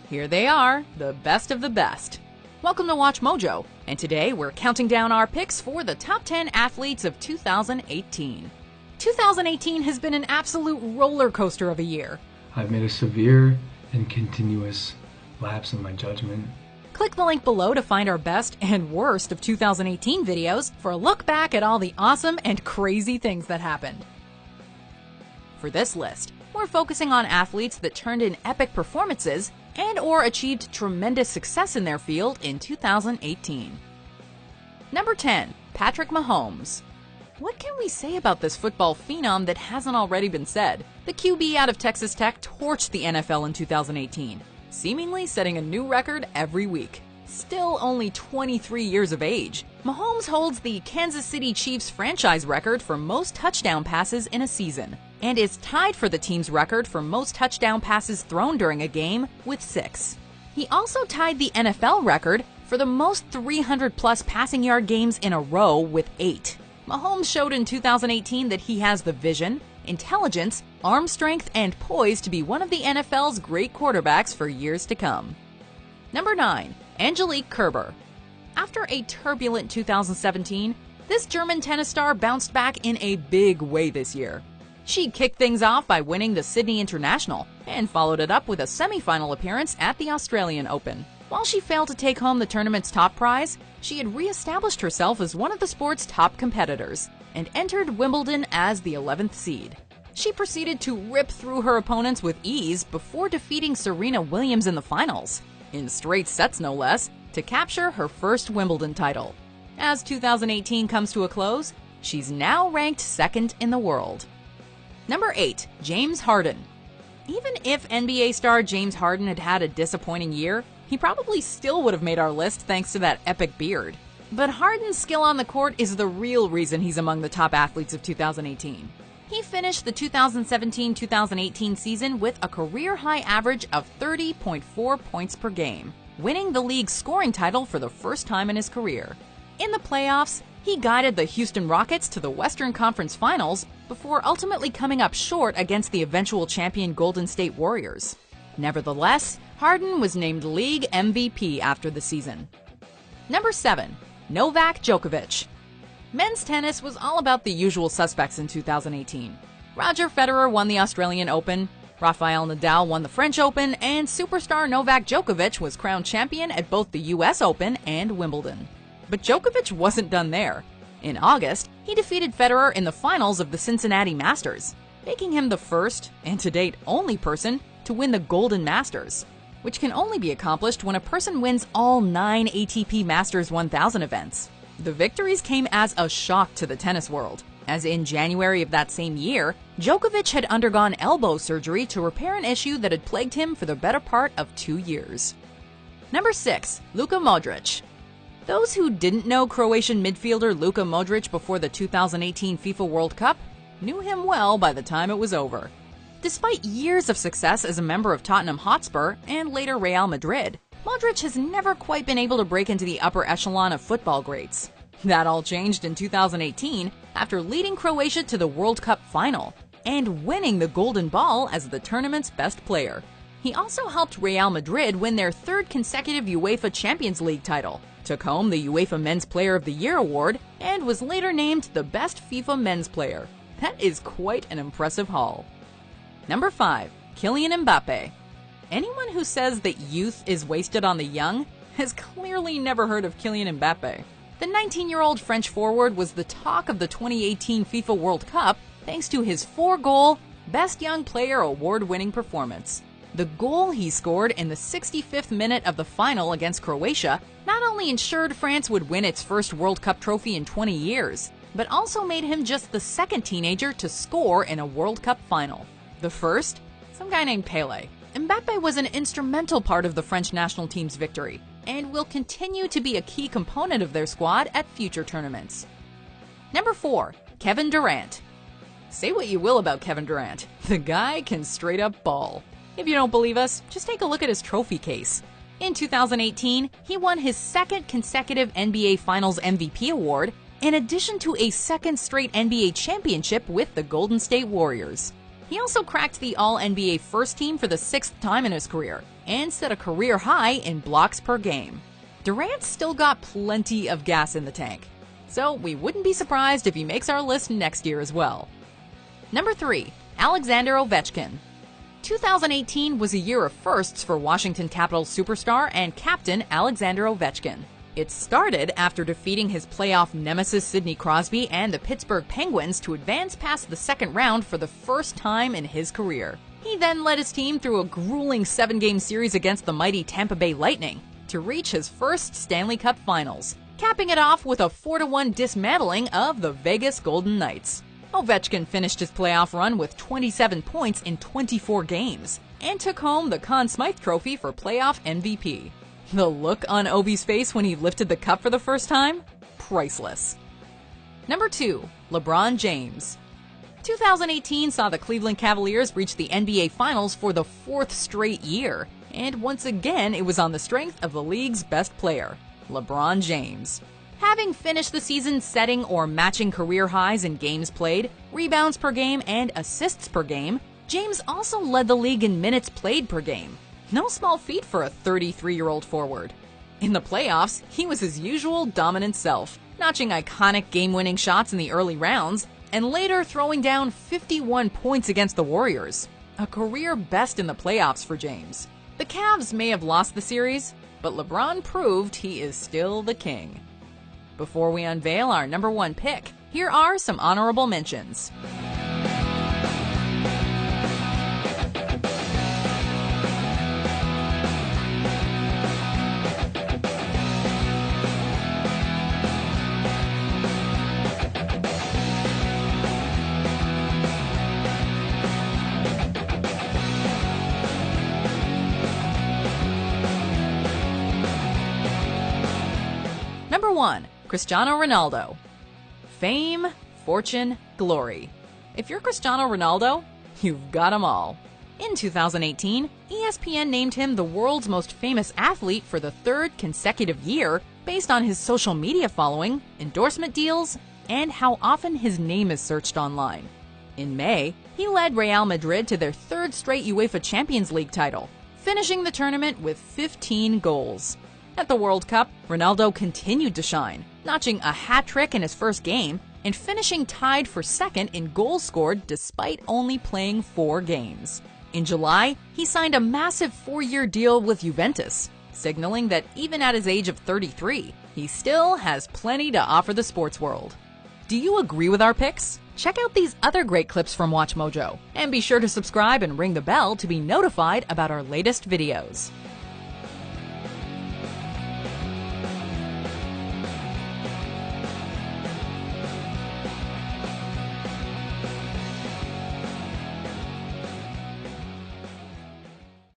Here they are, the best of the best. Welcome to Watch Mojo, and today we're counting down our picks for the top 10 athletes of 2018. 2018 has been an absolute roller coaster of a year. I've made a severe and continuous lapse in my judgment. Click the link below to find our best and worst of 2018 videos for a look back at all the awesome and crazy things that happened. For this list, we're focusing on athletes that turned in epic performances and/or achieved tremendous success in their field in 2018. Number 10. Patrick Mahomes. What can we say about this football phenom that hasn't already been said? The QB out of Texas Tech torched the NFL in 2018, seemingly setting a new record every week. Still only 23 years of age, Mahomes holds the Kansas City Chiefs franchise record for most touchdown passes in a season, and is tied for the team's record for most touchdown passes thrown during a game with 6. He also tied the NFL record for the most 300-plus passing yard games in a row with 8. Mahomes showed in 2018 that he has the vision, intelligence, arm strength, and poise to be one of the NFL's great quarterbacks for years to come. Number 9. Angelique Kerber. After a turbulent 2017, this German tennis star bounced back in a big way this year. She kicked things off by winning the Sydney International and followed it up with a semifinal appearance at the Australian Open. While she failed to take home the tournament's top prize, she had re-established herself as one of the sport's top competitors and entered Wimbledon as the 11th seed. She proceeded to rip through her opponents with ease before defeating Serena Williams in the finals, in straight sets no less, to capture her first Wimbledon title. As 2018 comes to a close, she's now ranked 2nd in the world. Number 8. James Harden. Even if NBA star James Harden had had a disappointing year, he probably still would have made our list thanks to that epic beard. But Harden's skill on the court is the real reason he's among the top athletes of 2018. He finished the 2017-2018 season with a career-high average of 30.4 points per game, winning the league's scoring title for the first time in his career. In the playoffs, he guided the Houston Rockets to the Western Conference Finals before ultimately coming up short against the eventual champion Golden State Warriors. Nevertheless, Harden was named league MVP after the season. Number 7. Novak Djokovic. Men's tennis was all about the usual suspects in 2018. Roger Federer won the Australian Open, Rafael Nadal won the French Open, and superstar Novak Djokovic was crowned champion at both the US Open and Wimbledon. But Djokovic wasn't done there. In August, he defeated Federer in the finals of the Cincinnati Masters, making him the first, and to date only person, to win the Golden Masters, which can only be accomplished when a person wins all 9 ATP Masters 1000 events. The victories came as a shock to the tennis world, as in January of that same year, Djokovic had undergone elbow surgery to repair an issue that had plagued him for the better part of 2 years. Number 6. Luka Modric. Those who didn't know Croatian midfielder Luka Modric before the 2018 FIFA World Cup knew him well by the time it was over. Despite years of success as a member of Tottenham Hotspur and later Real Madrid, Modric has never quite been able to break into the upper echelon of football greats. That all changed in 2018 after leading Croatia to the World Cup final and winning the Golden Ball as the tournament's best player. He also helped Real Madrid win their 3rd consecutive UEFA Champions League title, took home the UEFA Men's Player of the Year award, and was later named the best FIFA men's player. That is quite an impressive haul. Number 5. Kylian Mbappe. Anyone who says that youth is wasted on the young has clearly never heard of Kylian Mbappe. The 19-year-old French forward was the talk of the 2018 FIFA World Cup thanks to his 4-goal, Best Young Player award-winning performance. The goal he scored in the 65th minute of the final against Croatia not only ensured France would win its first World Cup trophy in 20 years, but also made him just the 2nd teenager to score in a World Cup final. The first? Some guy named Pelé. Mbappe was an instrumental part of the French national team's victory, and will continue to be a key component of their squad at future tournaments. Number 4. Kevin Durant. Say what you will about Kevin Durant, the guy can straight up ball. If you don't believe us, just take a look at his trophy case. In 2018, he won his 2nd consecutive NBA Finals MVP award, in addition to a 2nd straight NBA championship with the Golden State Warriors. He also cracked the All-NBA first team for the 6th time in his career and set a career high in blocks per game. Durant's still got plenty of gas in the tank, so we wouldn't be surprised if he makes our list next year as well. Number 3. Alexander Ovechkin. 2018 was a year of firsts for Washington Capitals superstar and captain Alexander Ovechkin. It started after defeating his playoff nemesis Sidney Crosby and the Pittsburgh Penguins to advance past the second round for the first time in his career. He then led his team through a grueling 7-game series against the mighty Tampa Bay Lightning to reach his first Stanley Cup Finals, capping it off with a 4-1 dismantling of the Vegas Golden Knights. Ovechkin finished his playoff run with 27 points in 24 games and took home the Conn Smythe Trophy for playoff MVP. The look on Ovi's face when he lifted the cup for the first time? Priceless. Number 2. LeBron James. 2018 saw the Cleveland Cavaliers reach the NBA Finals for the 4th straight year, and once again it was on the strength of the league's best player, LeBron James. Having finished the season setting or matching career highs in games played, rebounds per game, and assists per game, James also led the league in minutes played per game. No small feat for a 33-year-old forward. In the playoffs, he was his usual dominant self, notching iconic game-winning shots in the early rounds, and later throwing down 51 points against the Warriors, a career best in the playoffs for James. The Cavs may have lost the series, but LeBron proved he is still the king. Before we unveil our number 1 pick, here are some honorable mentions. Number 1. Cristiano Ronaldo. Fame, fortune, glory. If you're Cristiano Ronaldo, you've got them all. In 2018, ESPN named him the world's most famous athlete for the 3rd consecutive year based on his social media following, endorsement deals, and how often his name is searched online. In May, he led Real Madrid to their 3rd straight UEFA Champions League title, finishing the tournament with 15 goals. At the World Cup, Ronaldo continued to shine, notching a hat-trick in his first game and finishing tied for 2nd in goals scored despite only playing 4 games. In July, he signed a massive 4-year deal with Juventus, signaling that even at his age of 33, he still has plenty to offer the sports world. Do you agree with our picks? Check out these other great clips from WatchMojo, and be sure to subscribe and ring the bell to be notified about our latest videos.